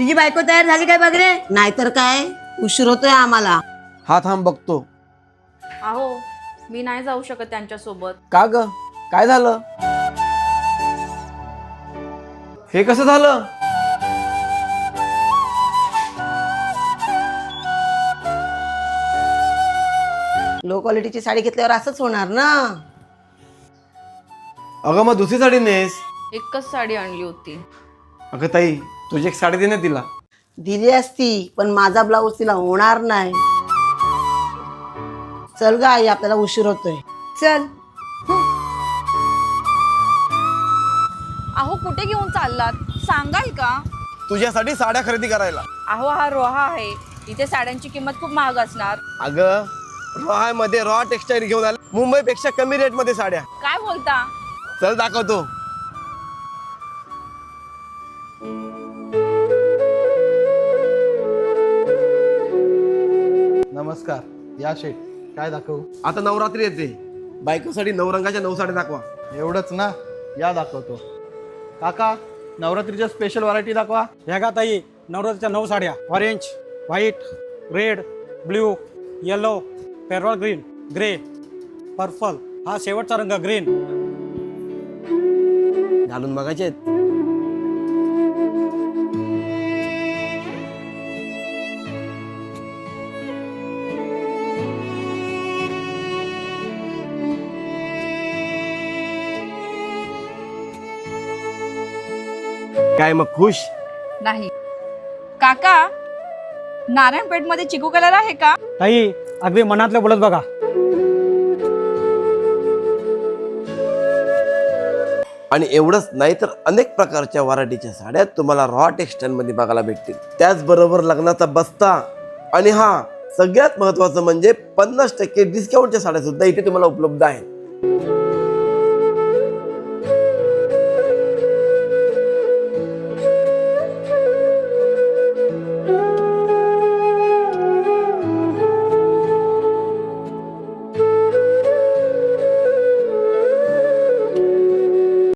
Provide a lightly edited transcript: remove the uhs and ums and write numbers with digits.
तुझी बायको तयार झाली काय बघ रे? नाहीतर काय, उशीर होतोय आम्हाला. हा थांब बघतो. अहो मी नाही जाऊ शकत त्यांच्यासोबत. का ग, काय झालं? हे कसं झालं? लो क्वालिटीची साडी घेतल्यावर असंच होणार ना. अगं मग दुसरी साडी नेस. एकच साडी आणली होती. अगं ताई, तुझी एक साडी दे ना तिला. दिली असती, पण माझा ब्लाऊज तिला होणार नाही. चल ग आई, आपल्याला उशीर होतोय. चल. अहो कुठे घेऊन चाललात सांगाल का? तुझ्यासाठी साड्या खरेदी करायला. अहो हा रोहा आहे, इथे साड्यांची किंमत खूप महाग असणार. अगं रॉय मध्ये रॉ टेक्सटाईल घेऊन आले, मुंबईपेक्षा कमी रेट मध्ये साड्या. काय बोलता? चल दाखवतो. नमस्कार, या शेठ, काय दाखवू? आता नवरात्री येते, बायकोसाठी 9 रंगाच्या 9 साड्या दाखवा. एवढंच ना, या दाखवतो. काका, नवरात्रीच्या स्पेशल व्हरायटी दाखवा. ह्या का ताई, नवरात्रीच्या 9 साड्या. Orange, white, red, blue, yellow, parrot green, grey, purple, हा शेवटचा रंग ग्रीन. घालून बघायचे. काय मग खुश? नाही. काका, नारायणपेठ मध्ये चिकू कलर आहे का? ताई, अगदी मनातलं बोलत बघा. आणि एवढंच नाही तर अनेक प्रकारच्या व्हरायटीच्या साड्या तुम्हाला रॉ टेक्सटाईल मध्ये बघायला भेटतील. त्याचबरोबर लग्नाचा बस्ता आणि हा सगळ्यात महत्वाचं म्हणजे 50% डिस्काउंटच्या साड्या सुद्धा इथे तुम्हाला उपलब्ध आहेत.